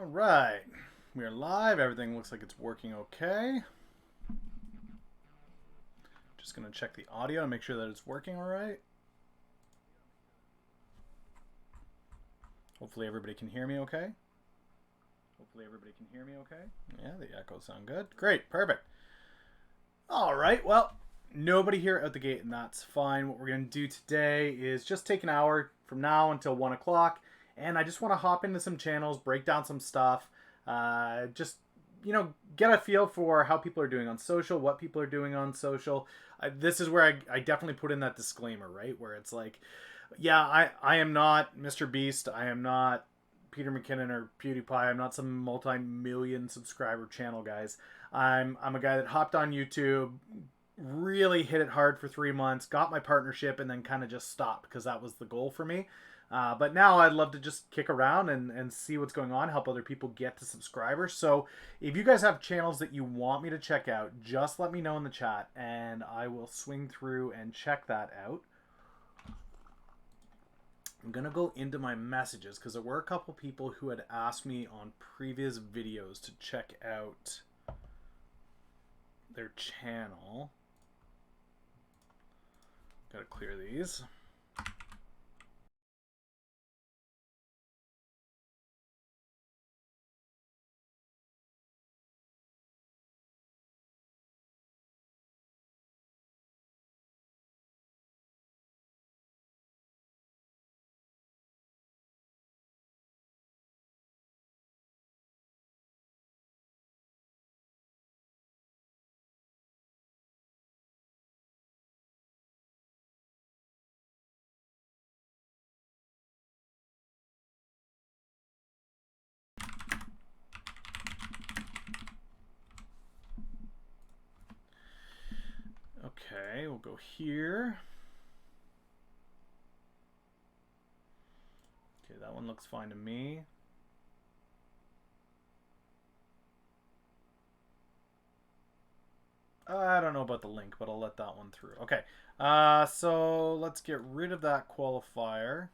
All right, we are live. Everything looks like it's working okay. Just gonna check the audio and make sure that it's working all right. Hopefully everybody can hear me okay. Yeah, the echoes sound good. Great, perfect. All right, well, nobody here out the gate, and that's fine. What we're gonna do today is just take an hour from now until 1 o'clock, and I just want to hop into some channels, break down some stuff, just get a feel for how people are doing on social, what people are doing on social. This is where I definitely put in that disclaimer, right? Where it's like, yeah, I am not Mr. Beast. I am not Peter McKinnon or PewDiePie. I'm not some multi-million subscriber channel, guys. I'm a guy that hopped on YouTube, really hit it hard for 3 months, got my partnership, and then kind of just stopped because that was the goal for me. But now I'd love to just kick around and see what's going on, help other people get to subscribers. So if you guys have channels that you want me to check out, just let me know in the chat and I will swing through and check that out. I'm going to go into my messages because there were a couple people who had asked me on previous videos to check out their channel. Got to clear these. Okay, we'll go here. Okay, that one looks fine to me. I don't know about the link, but I'll let that one through. Okay, so let's get rid of that qualifier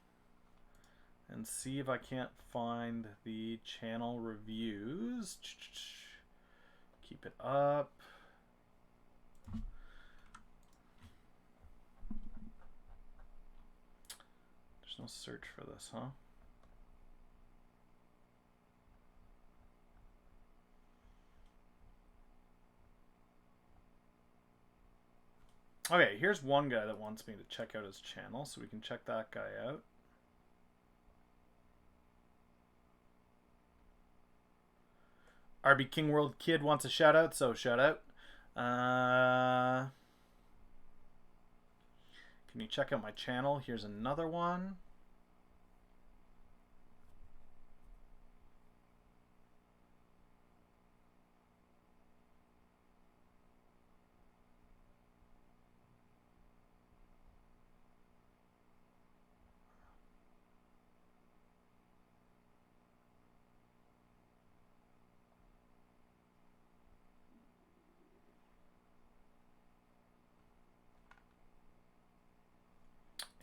and see if I can't find the channel reviews. Keep it up. There's no search for this, huh? Okay, here's one guy that wants me to check out his channel, so we can check that guy out. RB King World Kid wants a shout out, so shout out. Can you check out my channel? Here's another one.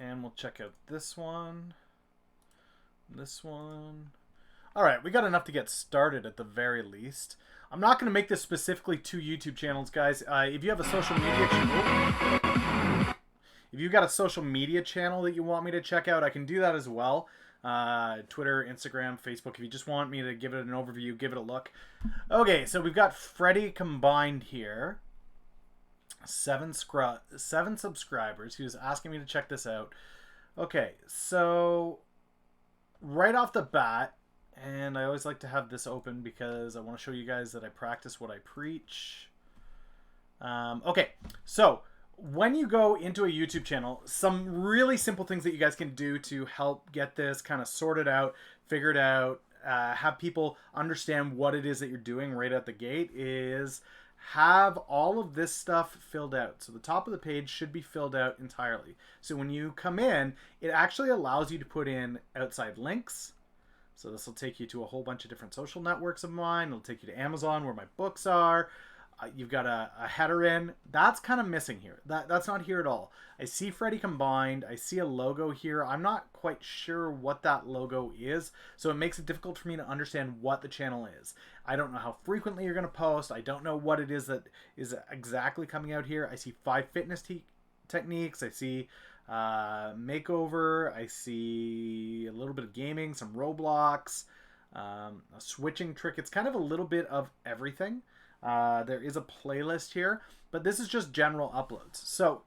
And we'll check out this one. This one. All right, we got enough to get started at the very least. I'm not going to make this specifically 2 YouTube channels, guys. If you have a social media channel, if you've got a social media channel that you want me to check out, I can do that as well. Twitter, Instagram, Facebook. If you just want me to give it an overview, give it a look. Okay, so we've got Freddy combined here. 7 subscribers. He was asking me to check this out. Okay, so right off the bat, and I always like to have this open because I want to show you guys that I practice what I preach. Okay, so when you go into a YouTube channel, some really simple things that you guys can do to help get this kind of sorted out, figured out, have people understand what it is that you're doing right at the gate is have all of this stuff filled out. So the top of the page should be filled out entirely. So when you come in, it actually allows you to put in outside links. So this will take you to a whole bunch of different social networks of mine. It'll take you to Amazon where my books are. You've got a header in. That's kind of missing here. That's not here at all. I see Freddy Combined. I see a logo here. I'm not quite sure what that logo is, so it makes it difficult for me to understand what the channel is. I don't know how frequently you're going to post. I don't know what it is that is exactly coming out here. I see 5 fitness techniques. I see makeover. I see a little bit of gaming, some Roblox, a switching trick. It's kind of a little bit of everything. There is a playlist here, but this is just general uploads. So,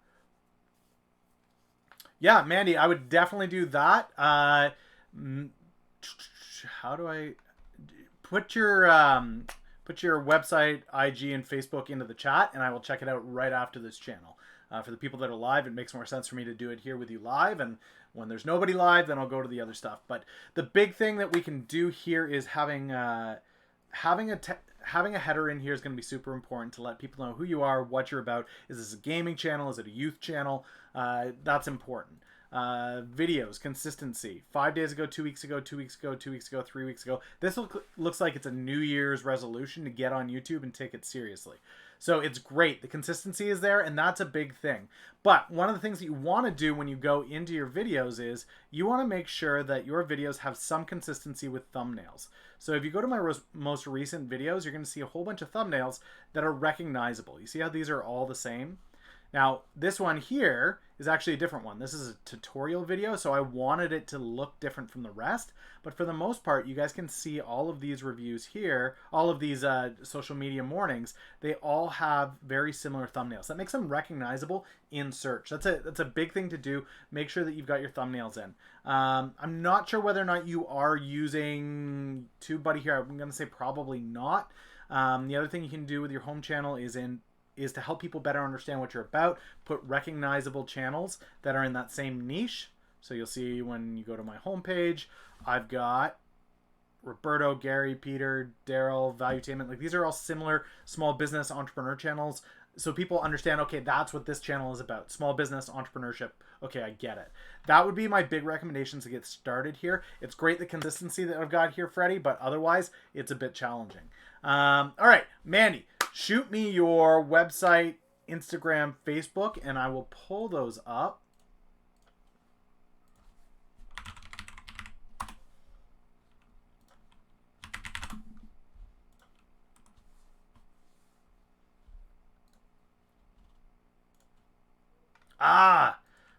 yeah, Mandy, I would definitely do that. How do I put your website, IG, and Facebook into the chat, and I will check it out right after this channel. For the people that are live, it makes more sense for me to do it here with you live, and when there's nobody live, then I'll go to the other stuff. But the big thing that we can do here is having a header in here is going to be super important to let people know who you are, what you're about. Is this a gaming channel? Is it a youth channel? That's important. Videos, consistency. 5 days ago, 2 weeks ago, 2 weeks ago, 2 weeks ago, 3 weeks ago. This looks like it's a New Year's resolution to get on YouTube and take it seriously. So it's great. The consistency is there, and that's a big thing. But one of the things that you want to do when you go into your videos is you want to make sure that your videos have some consistency with thumbnails. So if you go to my most recent videos, you're going to see a whole bunch of thumbnails that are recognizable. You see how these are all the same? Now, this one here is actually a different one. This is a tutorial video, so I wanted it to look different from the rest. But for the most part, you guys can see all of these reviews here, all of these social media mornings, they all have very similar thumbnails. That makes them recognizable in search. That's a big thing to do. Make sure that you've got your thumbnails in. I'm not sure whether or not you are using TubeBuddy here. I'm going to say probably not. The other thing you can do with your home channel is to help people better understand what you're about, put recognizable channels that are in that same niche. So you'll see when you go to my homepage, I've got Roberto, Gary, Peter, Daryl, Valuetainment. Like these are all similar small business entrepreneur channels. So people understand, okay, that's what this channel is about. Small business, entrepreneurship. Okay, I get it. That would be my big recommendations to get started here. It's great the consistency that I've got here, Freddie, but otherwise it's a bit challenging. All right, Mandy, shoot me your website, Instagram, Facebook, and I will pull those up.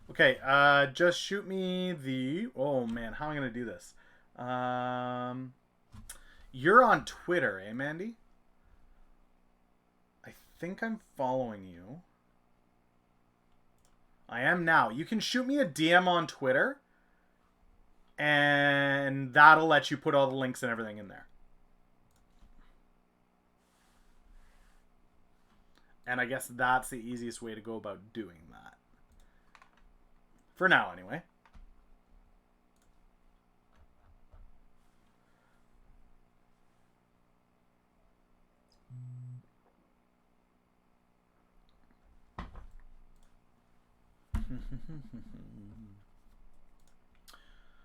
Okay, just shoot me the... Oh, man, how am I going to do this? You're on Twitter, eh, Mandy? I think I'm following you. I am now. You can shoot me a DM on Twitter, and that'll let you put all the links and everything in there. And I guess that's the easiest way to go about doing that. For now, anyway.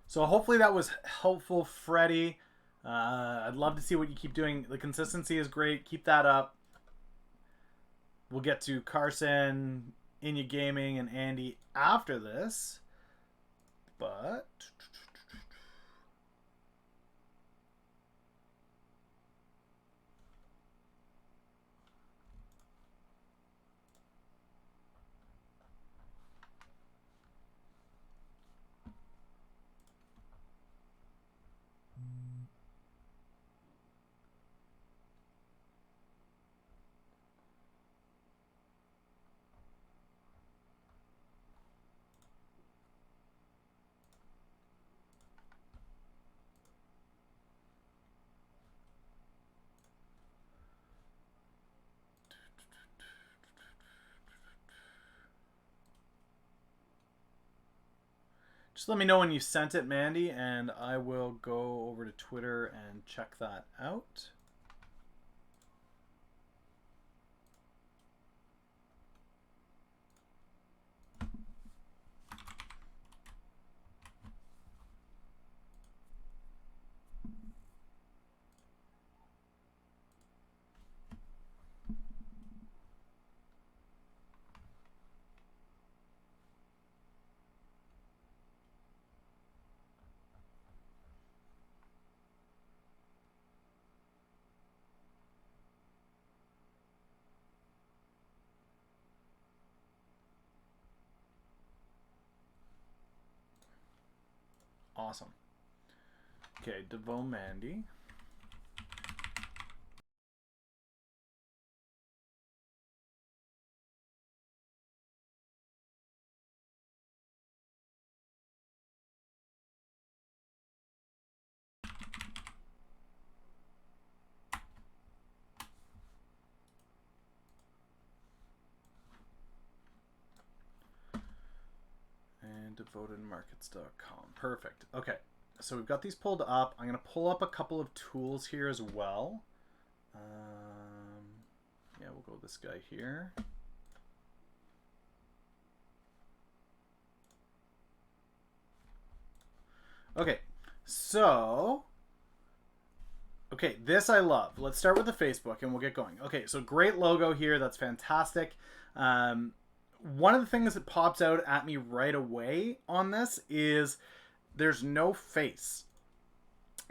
So hopefully that was helpful, Freddie. I'd love to see what you keep doing. The consistency is great. Keep that up. We'll get to Carson, Inya Gaming, and Andy after this. But... Just let me know when you sent it, Mandy, and I will go over to Twitter and check that out. Awesome. Okay, Devo Mandy. And devotedmarkets.com. Perfect. Okay, so we've got these pulled up. I'm going to pull up a couple of tools here as well. Yeah, we'll go with this guy here. Okay, so... Okay, this I love. Let's start with the Facebook and we'll get going. Okay, so great logo here. That's fantastic. One of the things that pops out at me right away on this is there's no face.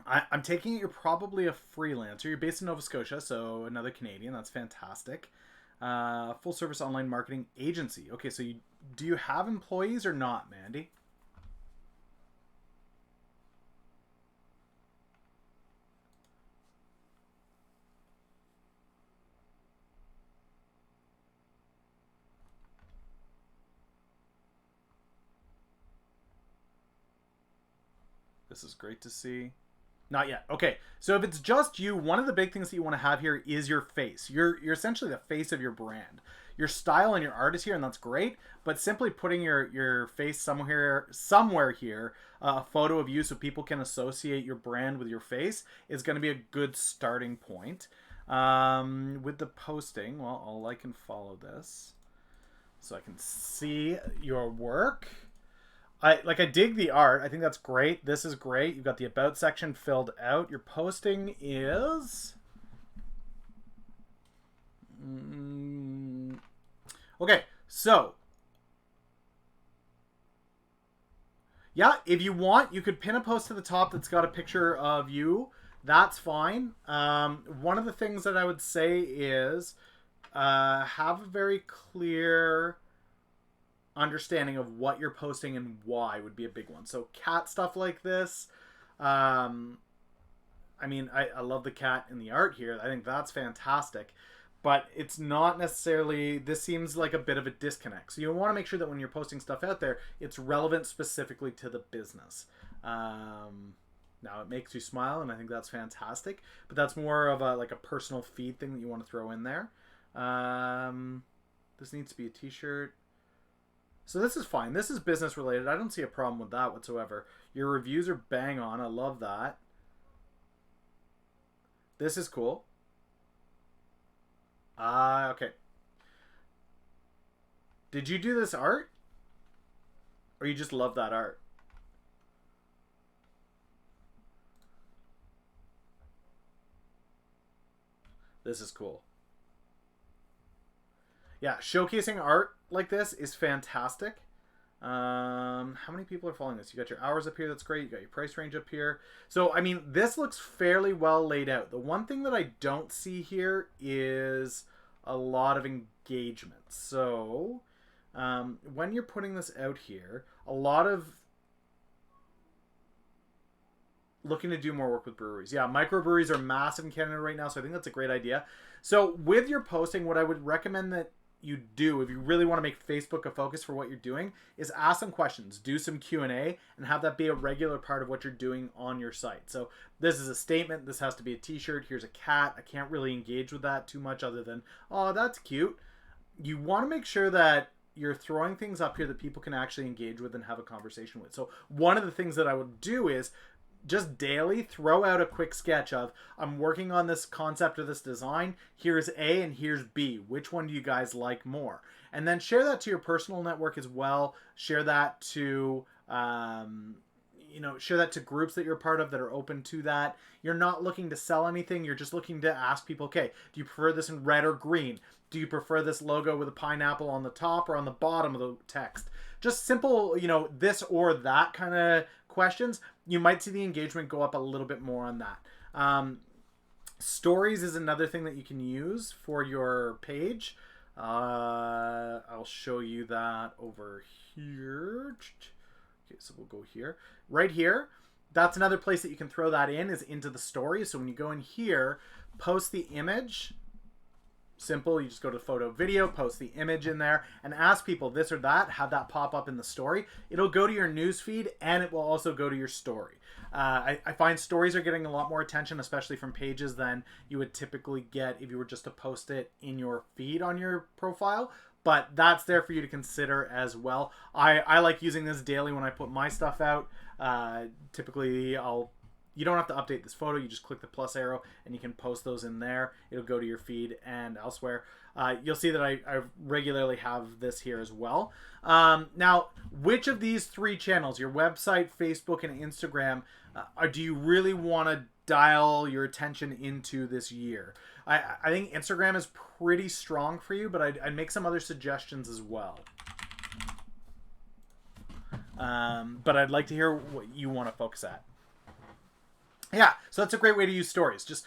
I'm taking it you're probably a freelancer. You're based in Nova Scotia, so another Canadian. That's fantastic. Full service online marketing agency. Okay, so do you have employees or not, Mandy? This is great to see. Not yet. Okay, so if it's just you, one of the big things that you want to have here is your face. You're essentially the face of your brand. Your style and your art is here, and that's great. But simply putting your face somewhere here, a photo of you, so people can associate your brand with your face, is going to be a good starting point. With the posting, well, I'll like and follow this, so I can see your work. I dig the art. I think that's great. This is great. You've got the about section filled out. Your posting is... Okay, so... Yeah, if you want, you could pin a post to the top that's got a picture of you. That's fine. One of the things that I would say is have a very clear... understanding of what you're posting and why would be a big one. So cat stuff like this. I mean, I love the cat in the art here. I think that's fantastic. But it's not necessarily... This seems like a bit of a disconnect. So you want to make sure that when you're posting stuff out there, it's relevant specifically to the business. Now, it makes you smile, and I think that's fantastic. But that's more of a personal feed thing that you want to throw in there. This needs to be a t-shirt. So this is fine. This is business related. I don't see a problem with that whatsoever. Your reviews are bang on. I love that. This is cool. Okay. Did you do this art? Or you just love that art? This is cool. Yeah, showcasing art like this is fantastic. How many people are following this? You got your hours up here. That's great. You got your price range up here. So, I mean, this looks fairly well laid out. The one thing that I don't see here is a lot of engagement. So, when you're putting this out here, a lot of looking to do more work with breweries. Yeah, microbreweries are massive in Canada right now, so I think that's a great idea. So, with your posting, what I would recommend that you do, if you really want to make Facebook a focus for what you're doing, is ask some questions, do some Q&A, and have that be a regular part of what you're doing on your site. So this is a statement. This has to be a t-shirt. Here's a cat. I can't really engage with that too much other than, oh, that's cute. You want to make sure that you're throwing things up here that people can actually engage with and have a conversation with. So one of the things that I would do is just daily throw out a quick sketch of, I'm working on this concept or this design. Here's A and here's B. Which one do you guys like more? And then share that to your personal network as well. Share that to, share that to groups that you're a part of that are open to that. You're not looking to sell anything. You're just looking to ask people, okay, do you prefer this in red or green? Do you prefer this logo with a pineapple on the top or on the bottom of the text? Just simple, this or that kind of questions. You might see the engagement go up a little bit more on that. Stories is another thing that you can use for your page. I'll show you that over here. Okay, so we'll go here. Right here, that's another place that you can throw that in, is into the story. So when you go in here, post the image. Simple, you just go to photo video, post the image in there, and ask people this or that, have that pop up in the story. It'll go to your news feed, and it will also go to your story. I find stories are getting a lot more attention, especially from pages, than you would typically get if you were just to post it in your feed on your profile. But that's there for you to consider as well. I like using this daily when I put my stuff out. Typically, you don't have to update this photo. You just click the plus arrow and you can post those in there. It'll go to your feed and elsewhere. You'll see that I regularly have this here as well. Now, which of these three channels, your website, Facebook, and Instagram, do you really want to dial your attention into this year? I think Instagram is pretty strong for you, but I'd make some other suggestions as well. But I'd like to hear what you want to focus at. Yeah, so that's a great way to use stories. Just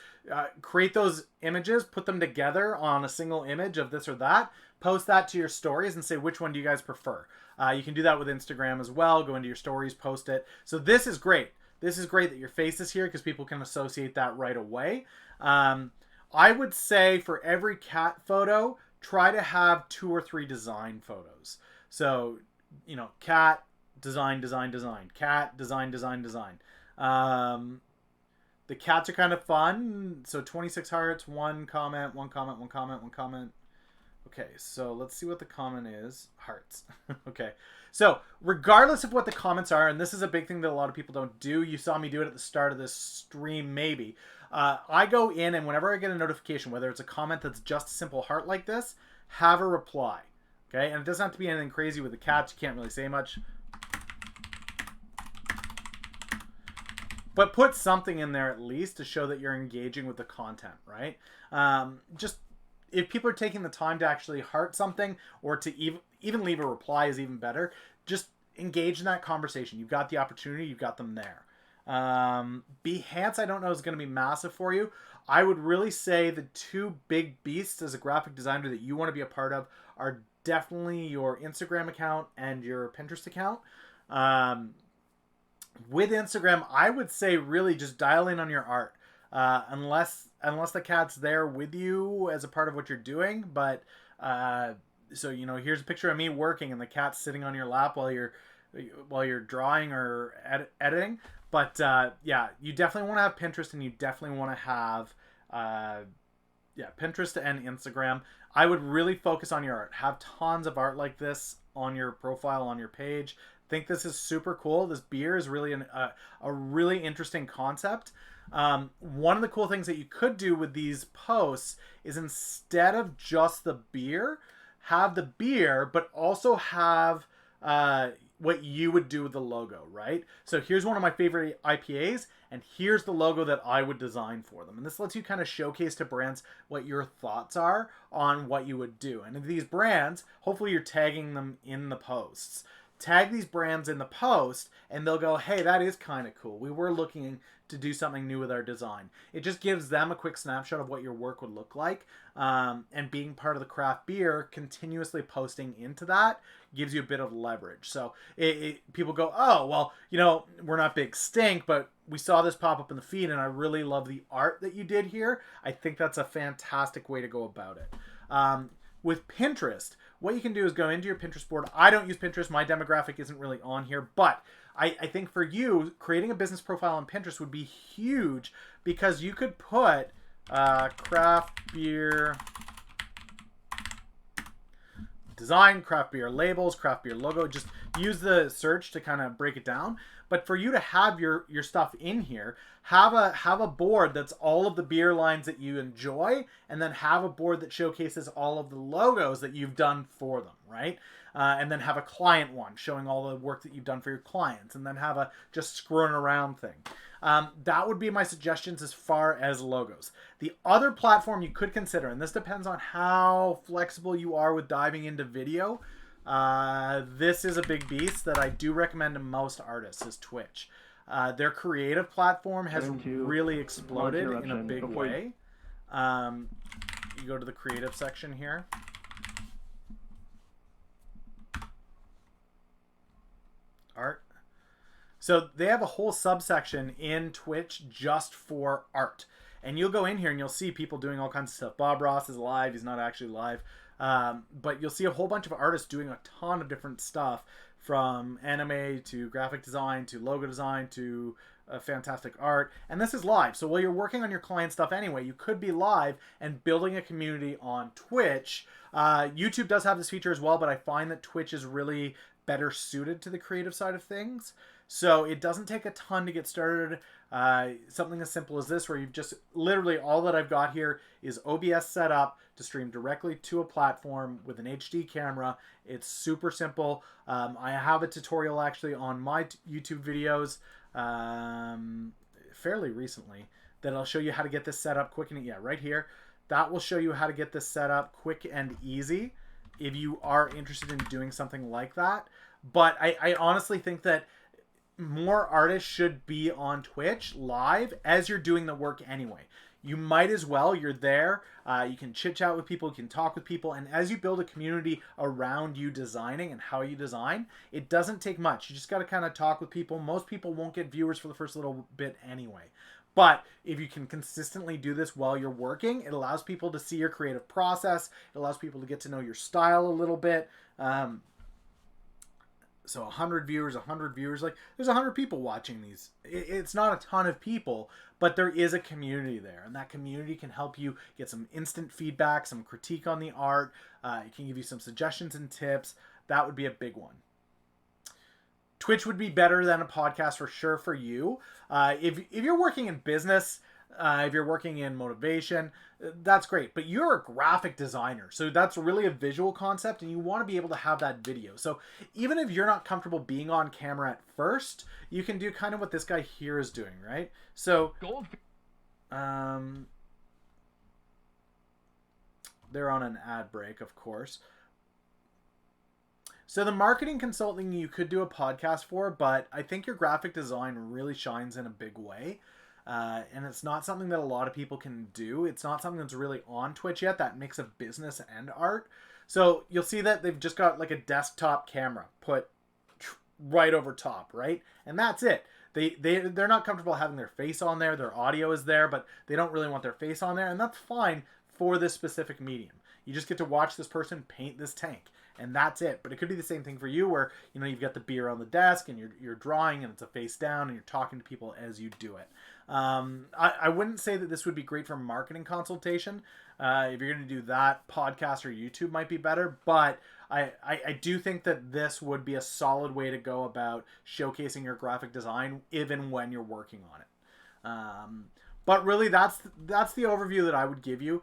create those images, put them together on a single image of this or that, post that to your stories and say, which one do you guys prefer? You can do that with Instagram as well. Go into your stories, post it. So this is great. This is great that your face is here because people can associate that right away. I would say for every cat photo, try to have 2 or 3 design photos. So, cat, design, design, design. Cat, design, design, design. The cats are kind of fun. So 26 hearts, 1 comment, 1 comment, 1 comment, 1 comment. Okay, so let's see what the comment is. Hearts. Okay, so regardless of what the comments are, and this is a big thing that a lot of people don't do. You saw me do it at the start of this stream, maybe. I go in, and whenever I get a notification, whether it's a comment that's just a simple heart like this, have a reply. Okay, and it doesn't have to be anything crazy with the cats. You can't really say much. But put something in there at least to show that you're engaging with the content, right? Just if people are taking the time to actually heart something or to even leave a reply is even better. Just engage in that conversation. You've got the opportunity. You've got them there. Behance, I don't know, is going to be massive for you. I would really say the 2 big beasts as a graphic designer that you want to be a part of are definitely your Instagram account and your Pinterest account. With Instagram, I would say really just dial in on your art. Unless the cat's there with you as a part of what you're doing. But so here's a picture of me working and the cat's sitting on your lap while you're drawing or editing. But yeah, you definitely want to have Pinterest, and you definitely want to have Pinterest and Instagram. I would really focus on your art. Have tons of art like this on your profile, on your page. Think this is super cool. This beer is really a really interesting concept. One of the cool things that you could do with these posts is, instead of just the beer, have the beer, but also have what you would do with the logo, right? So here's one of my favorite IPAs, and here's the logo that I would design for them. And this lets you kind of showcase to brands what your thoughts are on what you would do. And these brands, hopefully you're tagging them in the posts. Tag these brands in the post, and they'll go, hey, that is kind of cool. We were looking to do something new with our design. It just gives them a quick snapshot of what your work would look like. And being part of the craft beer, continuously posting into that gives you a bit of leverage. So people go, oh, well, we're not Big Stink, but we saw this pop up in the feed, and I really love the art that you did here. I think that's a fantastic way to go about it. With Pinterest, what you can do is go into your Pinterest board. I don't use Pinterest. My demographic isn't really on here. But I think for you, creating a business profile on Pinterest would be huge, because you could put craft beer design, craft beer labels, craft beer logo. Just use the search to kind of break it down. But for you to have your stuff in here, have a board that's all of the beer lines that you enjoy, and then have a board that showcases all of the logos that you've done for them, right? And then have a client one showing all the work that you've done for your clients, and then have a just screwing around thing. That would be my suggestions as far as logos. The other platform you could consider, and this depends on how flexible you are with diving into video, this is a big beast that I do recommend to most artists, is Twitch. Their creative platform has really exploded in a big way. You go to the creative section here. Art. So they have a whole subsection in Twitch just for art. And you'll go in here and you'll see people doing all kinds of stuff. Bob Ross is live. He's not actually live. But you'll see a whole bunch of artists doing a ton of different stuff, from anime to graphic design to logo design to fantastic art. And this is live. So while you're working on your client stuff anyway, you could be live and building a community on Twitch. YouTube does have this feature as well, but I find that Twitch is really better suited to the creative side of things. So it doesn't take a ton to get started. Something as simple as this, where you've just literally all that I've got here is OBS set up to stream directly to a platform with an HD camera. It's super simple. I have a tutorial actually on my YouTube videos fairly recently that'll show you how to get this set up quick and right here. That will show you how to get this set up quick and easy if you are interested in doing something like that. But I honestly think that more artists should be on Twitch live as you're doing the work anyway. You might as well. You're there. You can chit chat with people. You can talk with people. And as you build a community around you designing and how you design, it doesn't take much. You just got to kind of talk with people. Most people won't get viewers for the first little bit anyway. But if you can consistently do this while you're working, it allows people to see your creative process. It allows people to get to know your style a little bit. So 100 viewers, like there's 100 people watching these. It's not a ton of people, but there is a community there, and that community can help you get some instant feedback, some critique on the art. It can give you some suggestions and tips. That would be a big one. Twitch would be better than a podcast for sure for you. If you're working in business, if you're working in motivation, that's great. But you're a graphic designer, so that's really a visual concept, and you want to be able to have that video. So even if you're not comfortable being on camera at first, you can do kind of what this guy here is doing, right? So they're on an ad break, of course. So the marketing consulting you could do a podcast for, but I think your graphic design really shines in a big way. And it's not something that a lot of people can do. It's not something that's really on Twitch yet, that mix of business and art. So you'll see that they've just got like a desktop camera put right over top, right? And that's it. They're not comfortable having their face on there. Their audio is there, but they don't really want their face on there. And that's fine for this specific medium. You just get to watch this person paint this tank. And that's it. But it could be the same thing for you, where you've got the beer on the desk and you're drawing and it's a face down and you're talking to people as you do it. I wouldn't say that this would be great for marketing consultation. If you're going to do that, podcast or YouTube might be better. But I do think that this would be a solid way to go about showcasing your graphic design, even when you're working on it. But really, that's the overview that I would give you.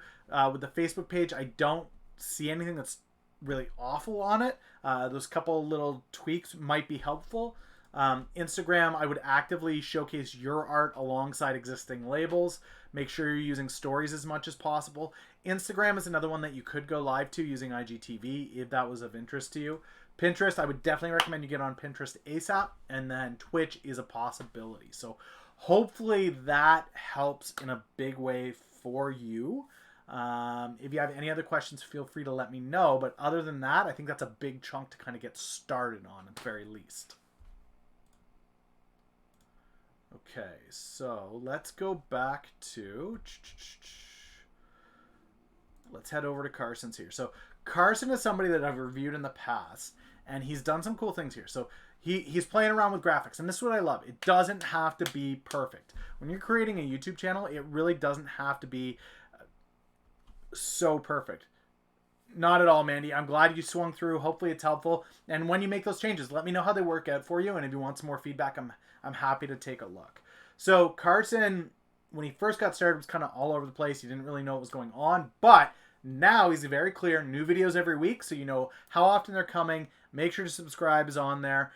With the Facebook page, I don't see anything that's really awful on it. Those couple little tweaks might be helpful. Instagram, I would actively showcase your art alongside existing labels. Make sure you're using stories as much as possible. Instagram is another one that you could go live to using IGTV if that was of interest to you. Pinterest, I would definitely recommend you get on Pinterest ASAP, and then Twitch is a possibility. So hopefully that helps in a big way for you. If you have any other questions, feel free to let me know. But other than that, I think that's a big chunk to kind of get started on at the very least. Okay, so let's go back to... Let's head over to Carson's here. So Carson is somebody that I've reviewed in the past, and he's done some cool things here. So he's playing around with graphics, and this is what I love. It doesn't have to be perfect. When you're creating a YouTube channel, it really doesn't have to be so perfect. Not at all, Mandy. I'm glad you swung through. Hopefully it's helpful. And when you make those changes, let me know how they work out for you. And if you want some more feedback, I'm happy to take a look. So Carson, when he first got started, was kind of all over the place. He didn't really know what was going on. But now he's very clear. New videos every week, so you know how often they're coming. Make sure to subscribe is on there.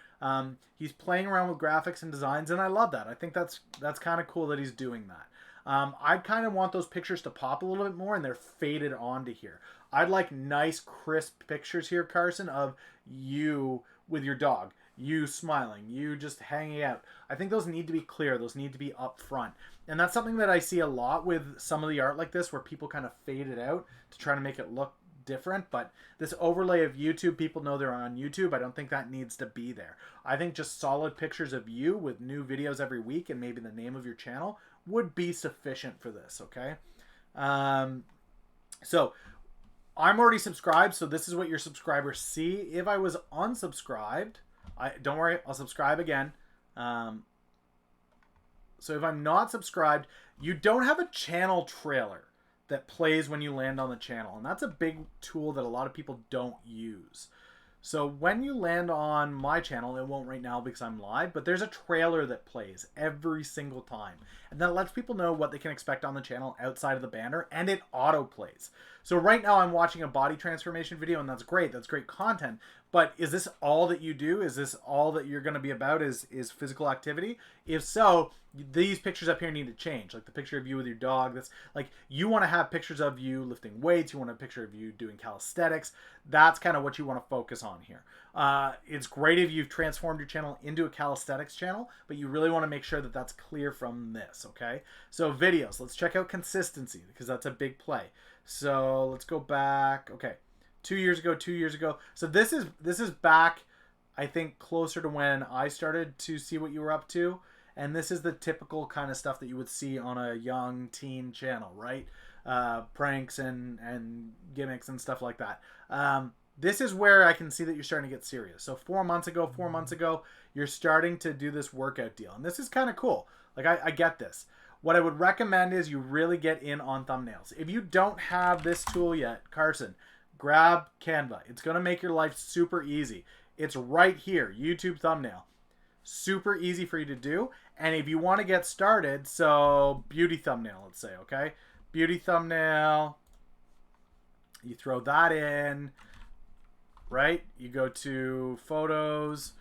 He's playing around with graphics and designs, and I love that. I think that's kind of cool that he's doing that. I kind of want those pictures to pop a little bit more, and they're faded onto here. I'd like nice, crisp pictures here, Carson, of you with your dog, you smiling, you just hanging out. I think those need to be clear. Those need to be up front. And that's something that I see a lot with some of the art like this, where people kind of fade it out to try to make it look different. But this overlay of YouTube, people know they're on YouTube. I don't think that needs to be there. I think just solid pictures of you with new videos every week and maybe the name of your channel would be sufficient for this, okay? So I'm already subscribed, so this is what your subscribers see. If I was unsubscribed, don't worry, I'll subscribe again. So if I'm not subscribed, you don't have a channel trailer that plays when you land on the channel. And that's a big tool that a lot of people don't use. So when you land on my channel, it won't right now because I'm live, but there's a trailer that plays every single time. And that lets people know what they can expect on the channel outside of the banner, and it auto plays. So right now I'm watching a body transformation video, and that's great. That's great content. But is this all that you do? Is this all that you're going to be about is physical activity? If so, these pictures up here need to change. Like the picture of you with your dog. That's like, you want to have pictures of you lifting weights. You want a picture of you doing calisthenics. That's kind of what you want to focus on here. It's great if you've transformed your channel into a calisthenics channel, but you really want to make sure that that's clear from this, okay? So videos, let's check out consistency because that's a big play. So let's go back. Okay. 2 years ago. So this is back, I think, closer to when I started to see what you were up to. And this is the typical kind of stuff that you would see on a young teen channel, right? Pranks and gimmicks and stuff like that. This is where I can see that you're starting to get serious. So 4 months ago, you're starting to do this workout deal. And this is kind of cool. Like, I get this. What I would recommend is you really get in on thumbnails. If you don't have this tool yet, Carson, grab Canva. It's going to make your life super easy. It's right here, YouTube thumbnail. Super easy for you to do. And if you want to get started, so beauty thumbnail, let's say, okay? Beauty thumbnail. You throw that in, right? You go to photos.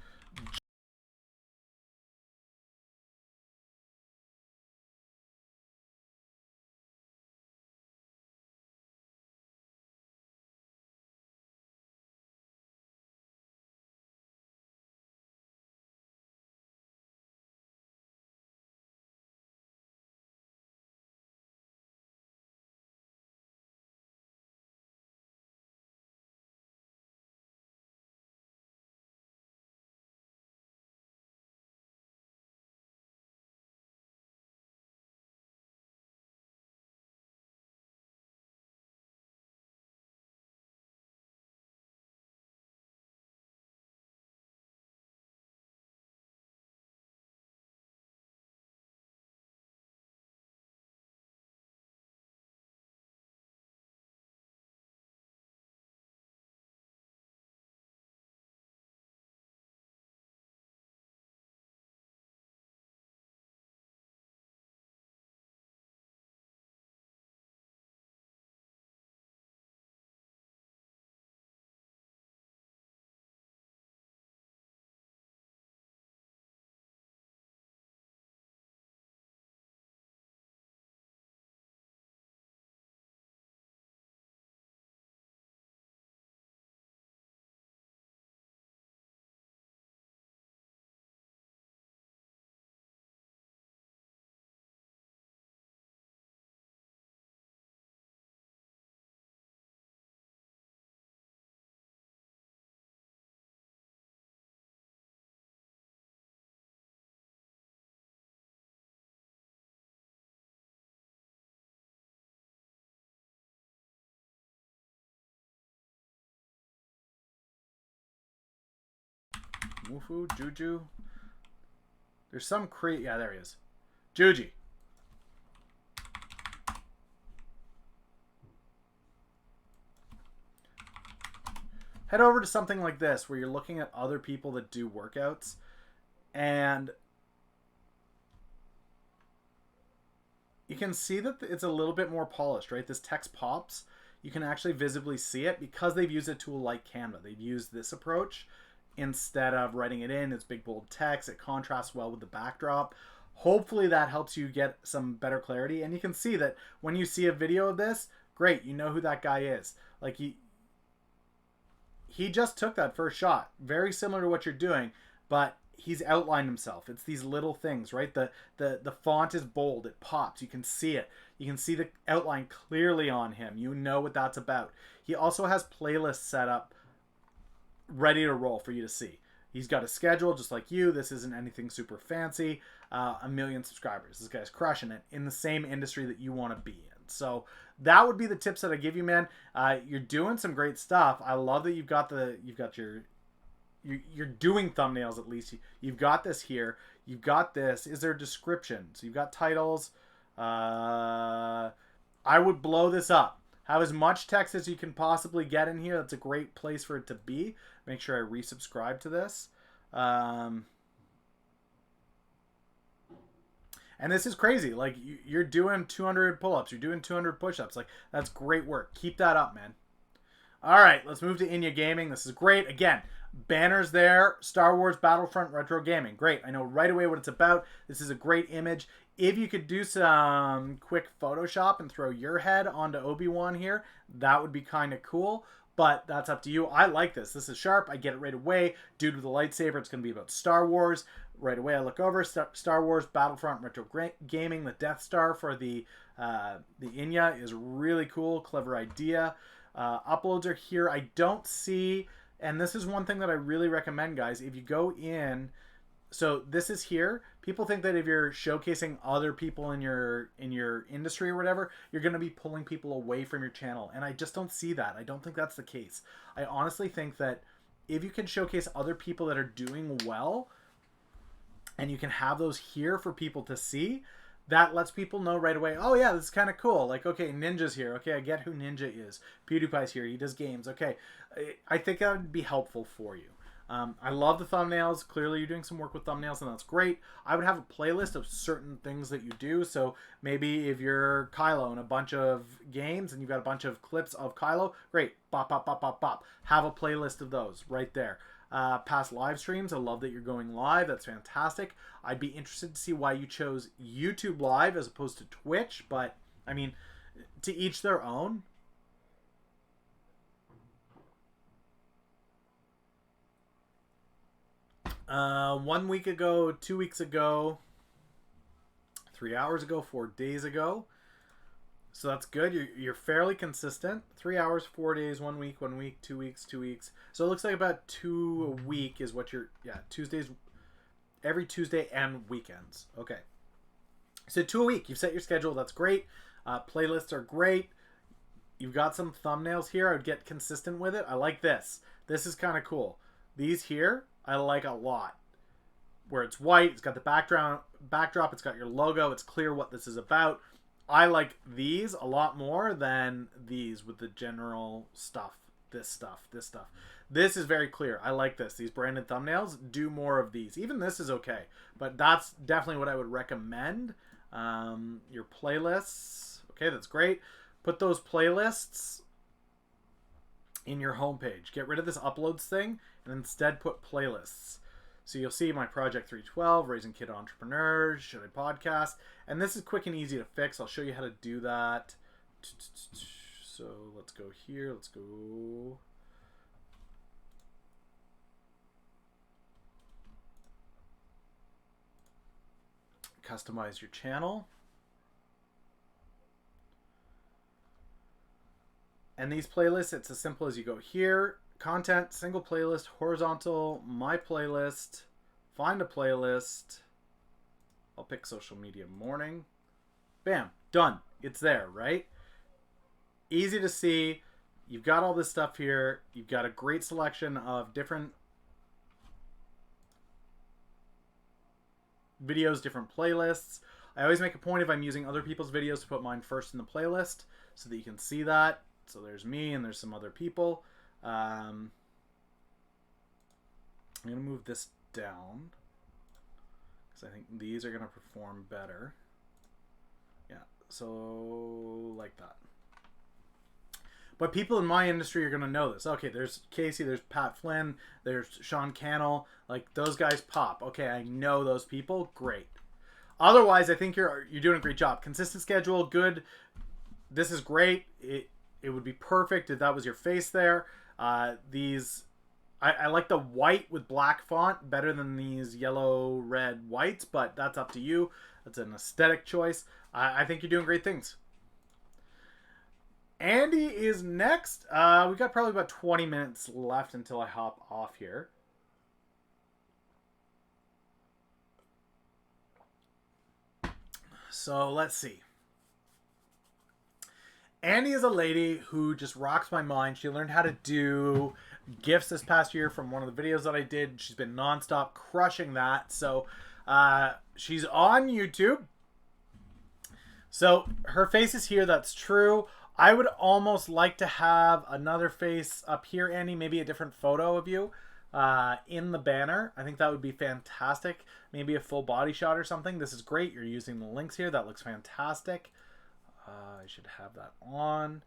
Mufu, Juju. There's some yeah, there he is. Juji. head over to something like this where you're looking at other people that do workouts, and you can see that it's a little bit more polished, right? This text pops. You can actually visibly see it because they've used a tool like Canva. They've used this approach instead of writing it in. It's big, bold text. It contrasts well with the backdrop. Hopefully that helps you get some better clarity. And you can see that when you see a video of this, great, you know who that guy is. Like he just took that first shot. Very similar to what you're doing, but he's outlined himself. It's these little things, right? The font is bold. It pops. You can see it. You can see the outline clearly on him. You know what that's about. He also has playlists set up ready to roll for you to see. He's got a schedule just like you. This isn't anything super fancy. 1 million subscribers. This guy's crushing it in the same industry that you want to be in. So that would be the tips that I give you, man. You're doing some great stuff. I love that you've got you're doing thumbnails at least. You've got this here. You've got this. Is there a description? So you've got titles. I would blow this up. Have as much text as you can possibly get in here. That's a great place for it to be. Make sure I resubscribe to this. And this is crazy. Like, you're doing 200 pull-ups. You're doing 200 push-ups. Like, that's great work. Keep that up, man. All right, let's move to Inya Gaming. This is great. Again, banners there. Star Wars Battlefront Retro Gaming. Great. I know right away what it's about. This is a great image. If you could do some quick Photoshop and throw your head onto Obi-Wan here, that would be kind of cool. But that's up to you. I like this. This is sharp. I get it right away. Dude with a lightsaber. It's going to be about Star Wars. Right away I look over. Star Wars Battlefront Retro Gaming. The Death Star for the Inya is really cool. Clever idea. Uploads are here. I don't see... And this is one thing that I really recommend, guys. If you go in... So this is here. People think that if you're showcasing other people in your industry or whatever, you're going to be pulling people away from your channel. And I just don't see that. I don't think that's the case. I honestly think that if you can showcase other people that are doing well, and you can have those here for people to see, that lets people know right away, oh yeah, this is kind of cool. Like, okay, Ninja's here. Okay, I get who Ninja is. PewDiePie's here. He does games. Okay, I think that would be helpful for you. I love the thumbnails. Clearly you're doing some work with thumbnails, and that's great. I would have a playlist of certain things that you do. So maybe if you're Kylo in a bunch of games and you've got a bunch of clips of Kylo, great. Bop, bop, bop, bop, bop. Have a playlist of those right there. Past live streams, I love that you're going live. That's fantastic. I'd be interested to see why you chose YouTube Live as opposed to Twitch. But, I mean, to each their own. 1 week ago, 2 weeks ago, 3 hours ago, 4 days ago. So that's good. You're fairly consistent. 3 hours, 4 days, 1 week, 1 week, 2 weeks, 2 weeks. So it looks like about 2 a week is what you're... Yeah, Tuesdays, every Tuesday and weekends. Okay. So 2 a week. You've set your schedule. That's great. Playlists are great. You've got some thumbnails here. I would get consistent with it. I like this. This is kind of cool. These here, I like a lot. Where it's white, it's got the backdrop, it's got your logo, it's clear what this is about. I like these a lot more than these with the general stuff. This stuff. This is very clear. I like this. These branded thumbnails, do more of these. Even this is okay. But that's definitely what I would recommend. Your playlists. Okay, that's great. Put those playlists in your homepage. Get rid of this uploads thing and instead put playlists. So you'll see my Project 312, Raising Kid Entrepreneurs, Should I Podcast? And this is quick and easy to fix. I'll show you how to do that. So let's go here. Let's go. Customize your channel. And these playlists, it's as simple as you go here. Content, single playlist, horizontal, my playlist, find a playlist. I'll pick social media morning. Bam, done. It's there, right? Easy to see. You've got all this stuff here. You've got a great selection of different videos, different playlists. I always make a point if I'm using other people's videos to put mine first in the playlist so that you can see that. So there's me and there's some other people. I'm going to move this down because I think these are going to perform better. Yeah, so like that. But people in my industry are going to know this. Okay, there's Casey, there's Pat Flynn, there's Sean Cannell. Like, those guys pop. Okay, I know those people. Great. Otherwise, I think you're doing a great job. Consistent schedule, good. This is great. It would be perfect if that was your face there. I like the white with black font better than these yellow, red whites, but that's up to you. That's an aesthetic choice. I think you're doing great things. Andy is next. We got probably about 20 minutes left until I hop off here. So let's see. Andy is a lady who just rocks my mind. She learned how to do GIFs this past year from one of the videos that I did. She's been nonstop crushing that. So she's on YouTube. So her face is here. That's true. I would almost like to have another face up here, Andy. Maybe a different photo of you in the banner. I think that would be fantastic. Maybe a full body shot or something. This is great. You're using the links here. That looks fantastic. I should have that on.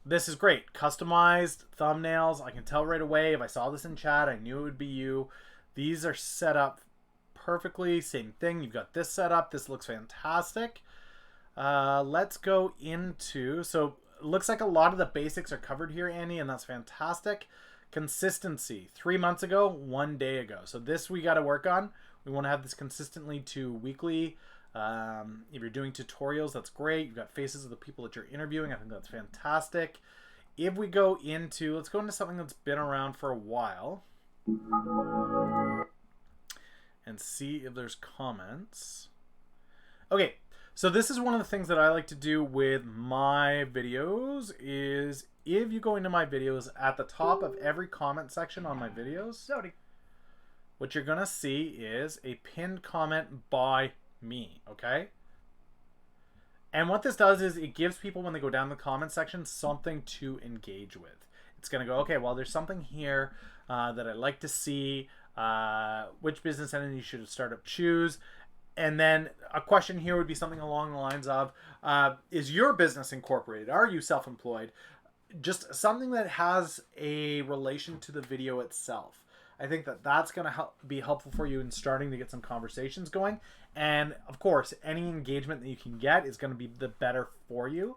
This is great. Customized thumbnails. I can tell right away. If I saw this in chat, I knew it would be you. These are set up perfectly. Same thing. You've got this set up. This looks fantastic. Let's go into... So, it looks like a lot of the basics are covered here, Andy, and that's fantastic. Consistency. 3 months ago, 1 day ago. So, this we got to work on. We want to have this consistently to weekly. If you're doing tutorials, that's great. You've got faces of the people that you're interviewing. I think that's fantastic. If we go into, let's go into something that's been around for a while and see if there's comments. Okay, so this is one of the things that I like to do with my videos is if you go into my videos, at the top of every comment section on my videos, what you're going to see is a pinned comment by me, okay? And what this does is it gives people, when they go down the comment section, something to engage with. It's going to go, okay, well, there's something here that I'd like to see. Which business entity should a startup choose? And then a question here would be something along the lines of, is your business incorporated? Are you self-employed? Just something that has a relation to the video itself. I think that that's going to be helpful for you in starting to get some conversations going. And, of course, any engagement that you can get is going to be the better for you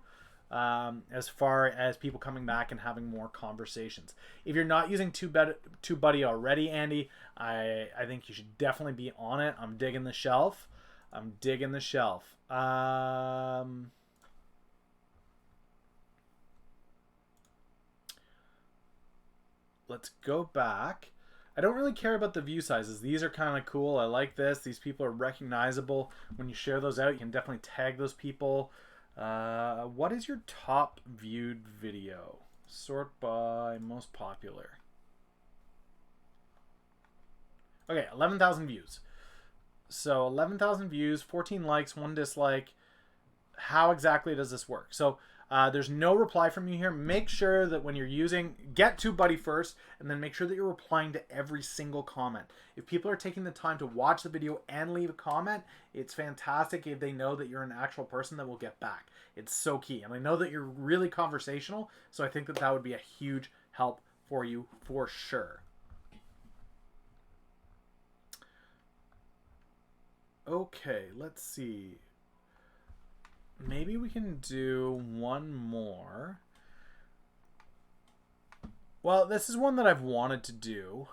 as far as people coming back and having more conversations. If you're not using TubeBuddy already, Andy, I think you should definitely be on it. I'm digging the shelf. I'm digging the shelf. Let's go back. I don't really care about the view sizes. These are kind of cool. I like this. These people are recognizable. When you share those out, you can definitely tag those people. What is your top viewed video? Sort by most popular. Okay, 11,000 views. So 11,000 views, 14 likes, 1 dislike. How exactly does this work? So there's no reply from you here. Make sure that when you're using, get TubeBuddy first, and then make sure that you're replying to every single comment. If people are taking the time to watch the video and leave a comment, it's fantastic if they know that you're an actual person that will get back. It's so key. And I know that you're really conversational, so I think that that would be a huge help for you for sure. Okay, let's see. Maybe we can do one more. Well, this is one that I've wanted to do.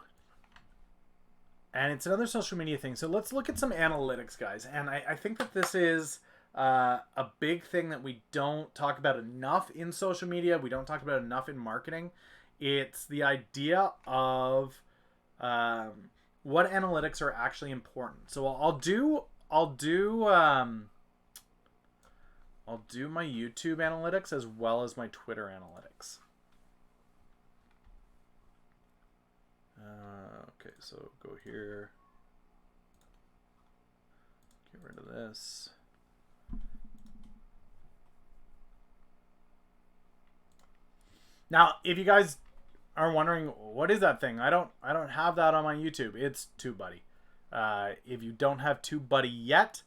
And it's another social media thing. So let's look at some analytics, guys. And I think that this is a big thing that we don't talk about enough in social media. We don't talk about enough in marketing. It's the idea of what analytics are actually important. So I'll do my YouTube analytics as well as my Twitter analytics. Okay, so go here. Get rid of this. Now, if you guys are wondering, what is that thing? I don't have that on my YouTube. It's TubeBuddy. If you don't have TubeBuddy yet,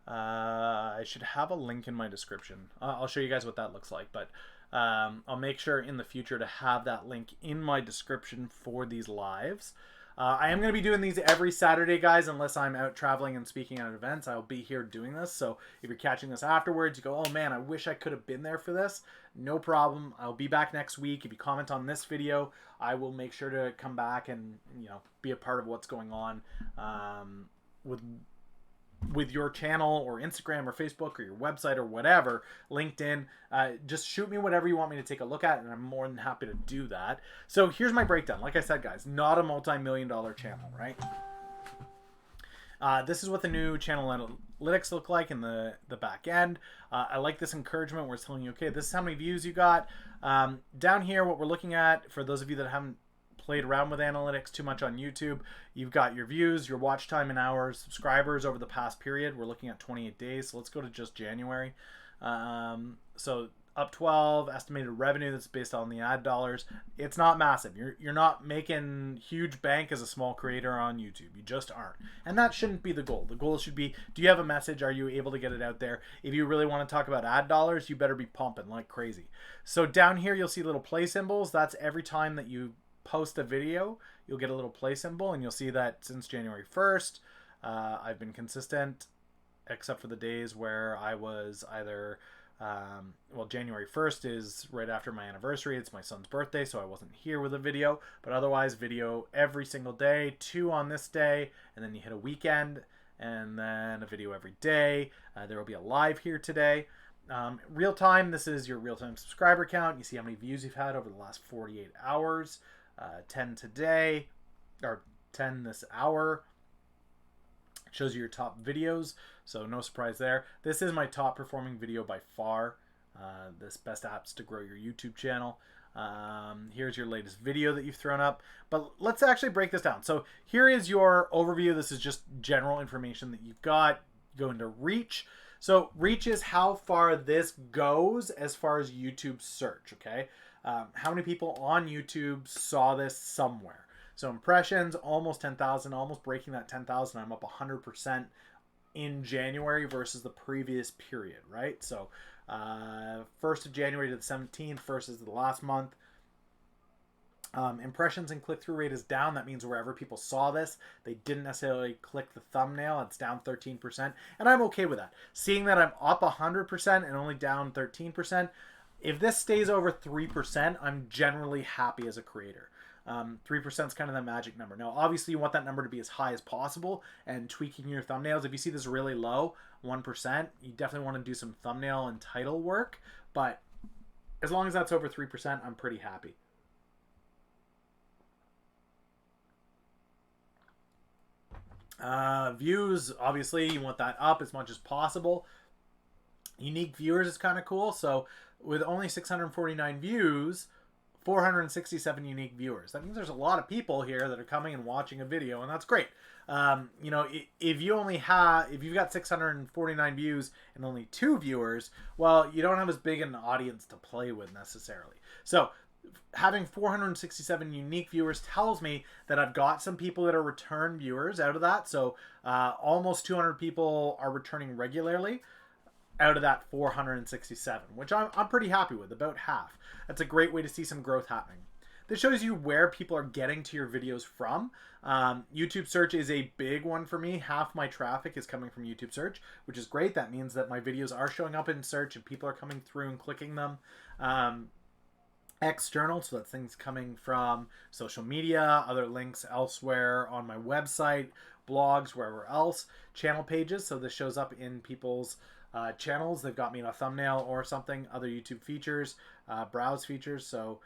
I should have a link in my description. I'll show you guys what that looks like, but I'll make sure in the future to have that link in my description for these lives. I am going to be doing these every Saturday, guys, unless I'm out traveling and speaking at events. I'll be here doing this. So if you're catching this afterwards, you go, oh man, I wish I could have been there for this. No problem. I'll be back next week. If you comment on this video, I will make sure to come back and, you know, be a part of what's going on with your channel or Instagram or Facebook or your website or whatever, LinkedIn. Just shoot me whatever you want me to take a look at, and I'm more than happy to do that. So here's my breakdown. Like I said, guys, not a multi-million-dollar channel, right? This is what the new channel analytics look like in the back end. I like this encouragement where it's telling you, okay, this is how many views you got. Down here, what we're looking at, for those of you that haven't played around with analytics too much on YouTube, you've got your views, your watch time in hours, subscribers over the past period. We're looking at 28 days, so let's go to just January. So up 12, estimated revenue that's based on the ad dollars. It's not massive. You're not making huge bank as a small creator on YouTube. You just aren't. And that shouldn't be the goal. The goal should be, do you have a message? Are you able to get it out there? If you really want to talk about ad dollars, you better be pumping like crazy. So down here, you'll see little play symbols. That's every time that you post a video, you'll get a little play symbol, and you'll see that since January 1st, I've been consistent, except for the days where I was either, well, January 1st is right after my anniversary. It's my son's birthday, so I wasn't here with a video, but otherwise video every single day, 2 on this day, and then you hit a weekend, and then a video every day. There will be a live here today. Real time, this is your real-time subscriber count. You see how many views you've had over the last 48 hours. 10 today, or 10 this hour. It shows you your top videos, so no surprise there. This is my top performing video by far. This best apps to grow your YouTube channel. Here's your latest video that you've thrown up. But let's actually break this down. So here is your overview. This is just general information that you've got. Go into reach. So reach is how far this goes as far as YouTube search, okay? How many people on YouTube saw this somewhere? So impressions, almost 10,000, almost breaking that 10,000. I'm up 100% in January versus the previous period, right? So 1st of January to the 17th versus the last month. Impressions and click-through rate is down. That means wherever people saw this, they didn't necessarily click the thumbnail. It's down 13%, and I'm okay with that. Seeing that I'm up 100% and only down 13%, if this stays over 3%, I'm generally happy as a creator. 3% is kind of the magic number. Now, obviously, you want that number to be as high as possible, and tweaking your thumbnails. If you see this really low, 1%, you definitely want to do some thumbnail and title work, but as long as that's over 3%, I'm pretty happy. Views, obviously, you want that up as much as possible. Unique viewers is kind of cool. So with only 649 views, 467 unique viewers. That means there's a lot of people here that are coming and watching a video, and that's great. You know, if you've got 649 views and only 2 viewers, well, you don't have as big an audience to play with necessarily. So having 467 unique viewers tells me that I've got some people that are return viewers out of that. So almost 200 people are returning regularly out of that 467, which I'm pretty happy with, about half. That's a great way to see some growth happening. This shows you where people are getting to your videos from. YouTube search is a big one for me. Half my traffic is coming from YouTube search, which is great. That means that my videos are showing up in search and people are coming through and clicking them. External, so that's things coming from social media, other links elsewhere on my website, blogs, wherever else. Channel pages, so this shows up in people's channels. They've got me in a thumbnail or something. Other YouTube features, browse features, so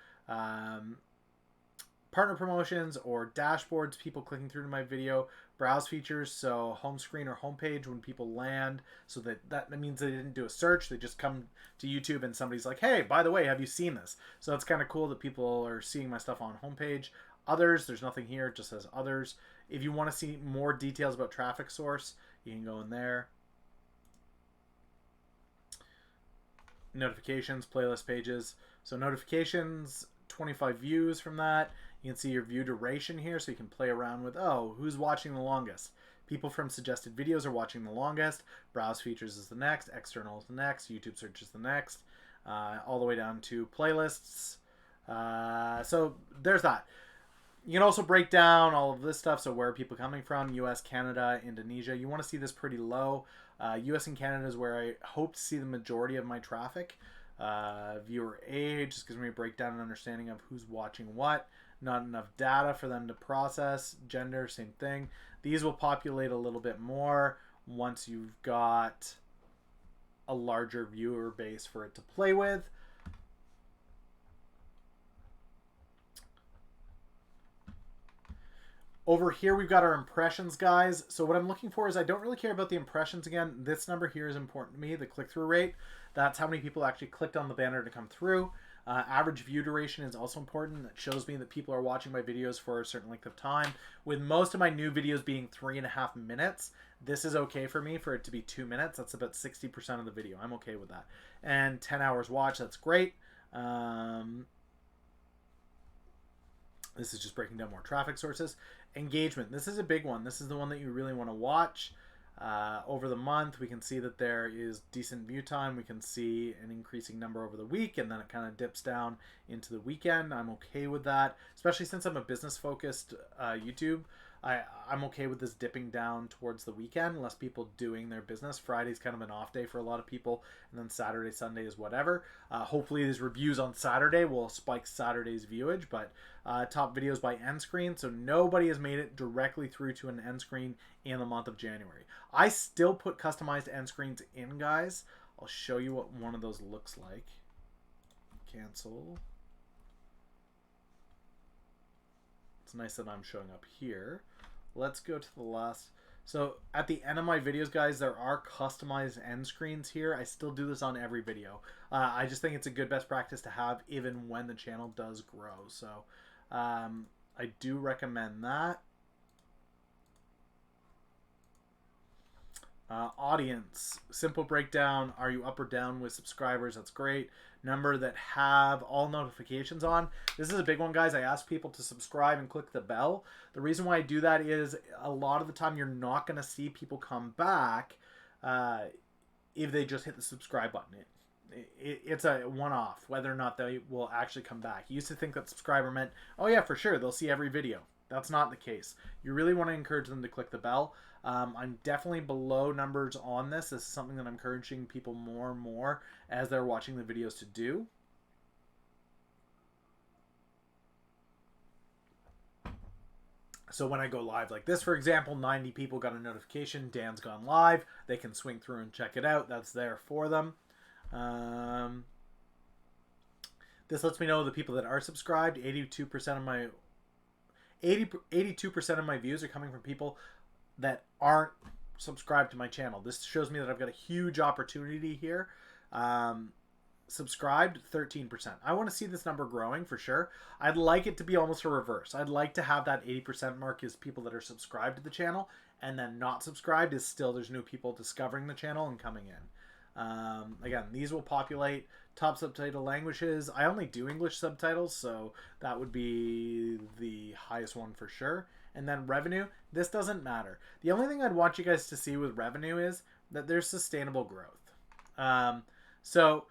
partner promotions or dashboards, people clicking through to my video, browse features, so home screen or homepage when people land, so that means they didn't do a search, they just come to YouTube and somebody's like, hey, by the way, have you seen this? So it's kind of cool that people are seeing my stuff on homepage. Others, there's nothing here, it just says others. If you want to see more details about traffic source, you can go in there. Notifications, playlist pages. So notifications, 25 views from that. You can see your view duration here, so you can play around with, oh, who's watching the longest? People from suggested videos are watching the longest. Browse features is the next. External is the next. YouTube search is the next. All the way down to playlists. So there's that. You can also break down all of this stuff. So where are people coming from? US, Canada, Indonesia. You want to see this pretty low. US and Canada is where I hope to see the majority of my traffic. Viewer age just gives me a breakdown and understanding of who's watching what. Not enough data for them to process. Gender, same thing. These will populate a little bit more once you've got a larger viewer base for it to play with. Over here, we've got our impressions, guys. So what I'm looking for is I don't really care about the impressions again. This number here is important to me, the click-through rate. That's how many people actually clicked on the banner to come through. Average view duration is also important. That shows me that people are watching my videos for a certain length of time. With most of my new videos being 3.5 minutes, this is okay for me for it to be 2 minutes. That's about 60% of the video. I'm okay with that. And 10 hours watch, that's great. This is just breaking down more traffic sources. Engagement. This is a big one. This is the one that you really want to watch. Over the month, we can see that there is decent view time. We can see an increasing number over the week, and then it kind of dips down into the weekend. I'm okay with that, especially since I'm a business-focused YouTube. I'm okay with this dipping down towards the weekend, less people doing their business. Friday's kind of an off day for a lot of people, and then Saturday, Sunday is whatever. Hopefully these reviews on Saturday will spike Saturday's viewage, but top videos by end screen, so nobody has made it directly through to an end screen in the month of January. I still put customized end screens in, guys. I'll show you what one of those looks like. Cancel. It's nice that I'm showing up here. Let's go to the last. So at the end of my videos, guys, there are customized end screens here. I still do this on every video. I just think it's a good best practice to have even when the channel does grow. So I do recommend that. Audience, simple breakdown. Are you up or down with subscribers? That's great. Number that have all notifications on. This is a big one, guys. I ask people to subscribe and click the bell. The reason why I do that is a lot of the time you're not going to see people come back if they just hit the subscribe button. It's a one-off, whether or not they will actually come back. You used to think that subscriber meant, oh yeah, for sure, they'll see every video. That's not the case. You really want to encourage them to click the bell. I'm definitely below numbers on this. This is something that I'm encouraging people more and more as they're watching the videos to do. So when I go live like this, for example, 90 people got a notification, Dan's gone live. They can swing through and check it out. That's there for them. This lets me know the people that are subscribed. 82% of my 82% of my views are coming from people that aren't subscribed to my channel. This shows me that I've got a huge opportunity here. Subscribed, 13%. I want to see this number growing for sure. I'd like it to be almost a reverse. I'd like to have that 80% mark is people that are subscribed to the channel, and then not subscribed is still there's new people discovering the channel and coming in. Again, these will populate. Top subtitle languages. I only do English subtitles, so that would be the highest one for sure. And then revenue, this doesn't matter. The only thing I'd want you guys to see with revenue is that there's sustainable growth. So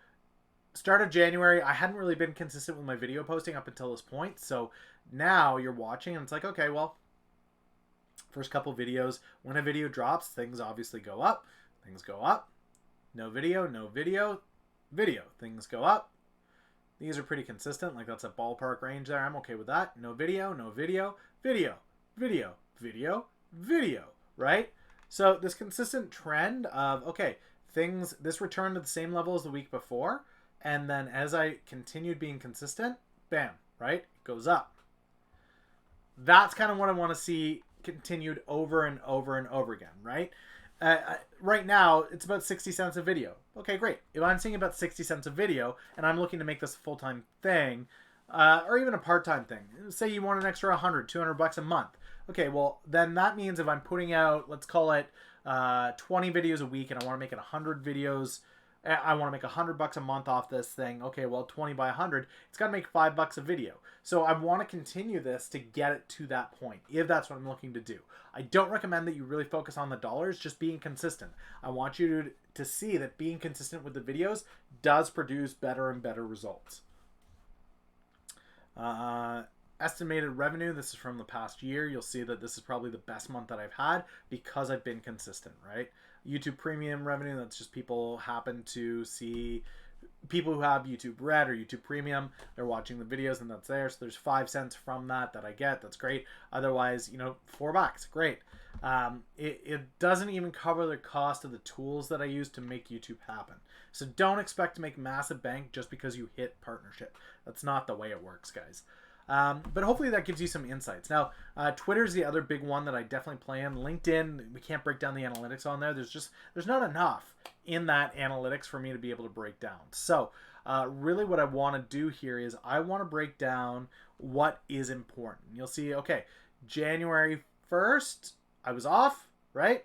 start of January, I hadn't really been consistent with my video posting up until this point. So now you're watching and it's like, okay, well, first couple videos, when a video drops, things obviously go up. Things go up. No video, no video. Video, things go up. These are pretty consistent, like that's a ballpark range there. I'm okay with that. No video, no video, video, video, video, video, right? So this consistent trend of, okay, things, this returned to the same level as the week before, and then as I continued being consistent, bam, right? It goes up. That's kind of what I want to see continued over and over and over again, right? Right now, it's about 60 cents a video. Okay, great. If I'm seeing about 60 cents a video, and I'm looking to make this a full-time thing, or even a part-time thing, say you want an extra 100, 200 bucks a month. Okay, well, then that means if I'm putting out, let's call it 20 videos a week, and I want to make it 100 videos I want to make $100 a month off this thing. Okay, well, 20 by 100, it's got to make $5 a video. So I want to continue this to get it to that point, if that's what I'm looking to do. I don't recommend that you really focus on the dollars, just being consistent. I want you to see that being consistent with the videos does produce better and better results. Estimated revenue, this is from the past year. You'll see that this is probably the best month that I've had because I've been consistent, right? YouTube Premium revenue, that's just people happen to see, people who have YouTube Red or YouTube Premium, they're watching the videos and that's there. So there's 5 cents from that I get. That's great. Otherwise, you know, $4, great. It doesn't even cover the cost of the tools that I use to make YouTube happen. So don't expect to make massive bank just because you hit partnership. That's not the way it works, guys. But hopefully that gives you some insights. Now, Twitter's the other big one that I definitely play in. LinkedIn, we can't break down the analytics on there. There's not enough in that analytics for me to be able to break down. So really what I want to do here is I want to break down what is important. You'll see, okay, January 1st, I was off, right?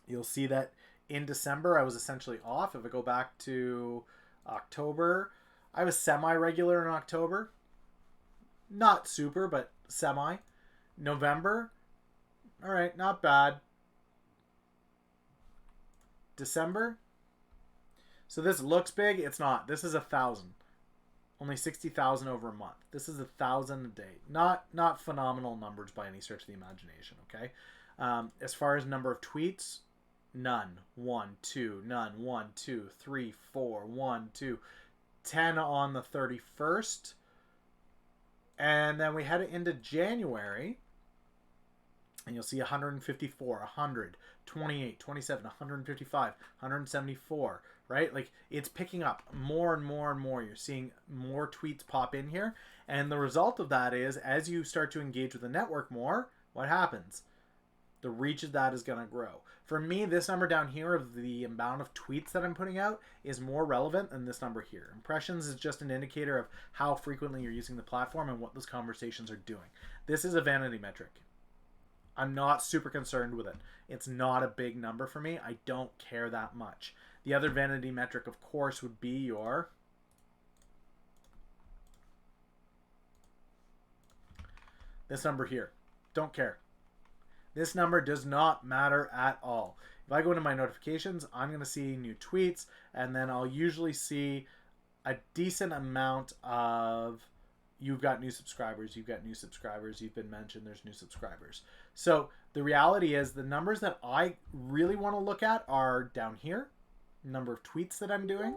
You'll see that in December, I was essentially off. If I go back to October, I was semi-regular in October. Not super, but semi. November, all right, not bad. December, so this looks big. It's not. This is 1,000. Only 60,000 over a month. This is 1,000 a day. Not phenomenal numbers by any stretch of the imagination, okay? As far as number of tweets, none. 1, 2, none. 1, 2, 3, 4, 1, 2. 10 on the 31st. And then we head into January, and you'll see 154, 100, 28, 27, 155, 174, right? Like, it's picking up more and more and more. You're seeing more tweets pop in here. And the result of that is, as you start to engage with the network more, what happens? The reach of that is going to grow. For me, this number down here of the amount of tweets that I'm putting out is more relevant than this number here. Impressions is just an indicator of how frequently you're using the platform and what those conversations are doing. This is a vanity metric. I'm not super concerned with it. It's not a big number for me. I don't care that much. The other vanity metric, of course, would be your this number here. Don't care. This number does not matter at all. If I go into my notifications, I'm going to see new tweets, and then I'll usually see a decent amount of you've got new subscribers, you've got new subscribers, you've been mentioned, there's new subscribers. So the reality is the numbers that I really want to look at are down here, number of tweets that I'm doing,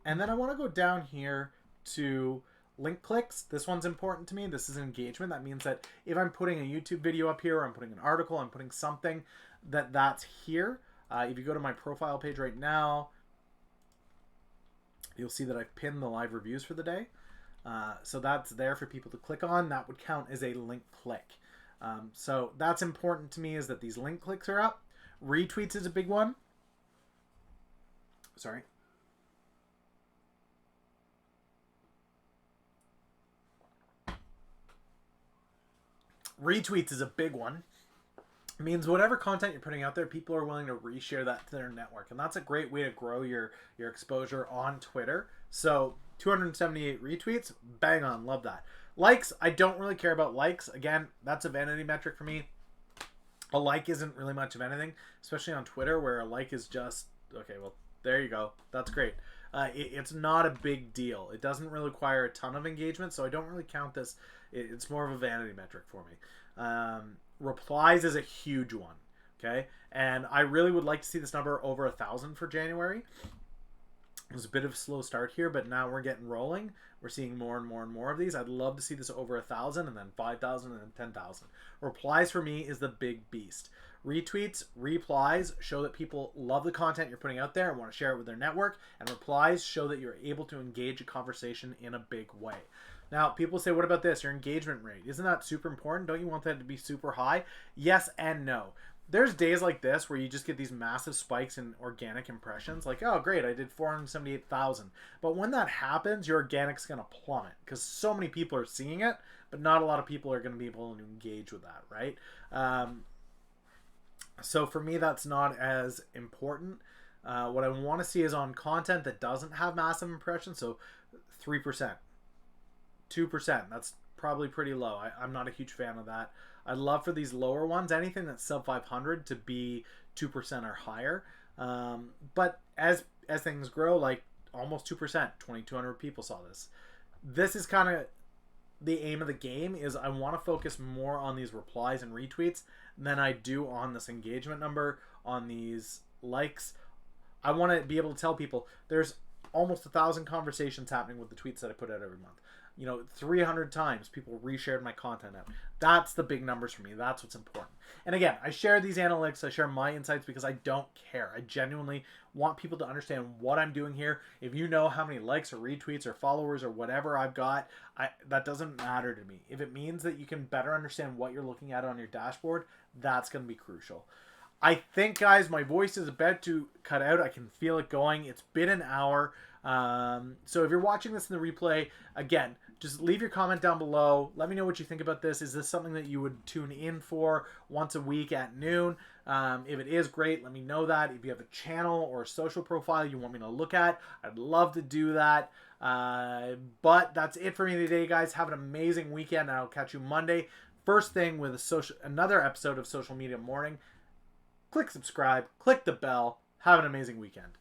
and then I want to go down here to link clicks. This one's important to me. This is engagement. That means that if I'm putting a YouTube video up here, or I'm putting an article, I'm putting something that's here. If you go to my profile page right now, you'll see that I've pinned the live reviews for the day. So that's there for people to click on. That would count as a link click. So that's important to me, is that these link clicks are up. Retweets is a big one. Sorry. Retweets is a big one. It means whatever content you're putting out there, people are willing to reshare that to their network. And that's a great way to grow your exposure on Twitter. So 278 retweets, bang on, love that. Likes, I don't really care about likes. Again, that's a vanity metric for me. A like isn't really much of anything, especially on Twitter, where a like is just, okay, well, there you go. That's great. It's not a big deal. It doesn't really require a ton of engagement, so I don't really count this. It's more of a vanity metric for me. Replies is a huge one, okay? And I really would like to see this number over 1,000 for January. It was a bit of a slow start here, but now we're getting rolling. We're seeing more and more and more of these. I'd love to see this over 1,000, and then 5,000, and then 10,000. Replies for me is the big beast. Retweets, replies show that people love the content you're putting out there and want to share it with their network. And replies show that you're able to engage a conversation in a big way. Now, people say, what about this? Your engagement rate. Isn't that super important? Don't you want that to be super high? Yes and no. There's days like this where you just get these massive spikes in organic impressions. Like, oh, great, I did 478,000. But when that happens, your organic's going to plummet because so many people are seeing it, but not a lot of people are going to be able to engage with that, right? So for me, that's not as important. What I want to see is on content that doesn't have massive impressions. So 3%, 2%. That's probably pretty low. I'm not a huge fan of that. I'd love for these lower ones, anything that's sub 500, to be 2% or higher. But as things grow, like almost 2%, 2,200 people saw this. This is kind of the aim of the game. Is I want to focus more on these replies and retweets than I do on this engagement number, on these likes. I want to be able to tell people there's almost 1,000 conversations happening with the tweets that I put out every month. 300 times people reshared my content out. That's the big numbers for me. That's what's important. And again, I share these analytics, I share my insights because I don't care. I genuinely want people to understand what I'm doing here. If you know how many likes or retweets or followers or whatever I've got, that doesn't matter to me. If it means that you can better understand what you're looking at on your dashboard, that's going to be crucial. I think, guys, my voice is about to cut out. I can feel it going. It's been an hour. So if you're watching this in the replay, again, just leave your comment down below. Let me know what you think about this. Is this something that you would tune in for once a week at noon? If it is, great. Let me know that. If you have a channel or a social profile you want me to look at, I'd love to do that. But that's it for me today, guys. Have an amazing weekend, and I'll catch you Monday. First thing with another episode of Social Media Morning. Click subscribe. Click the bell. Have an amazing weekend.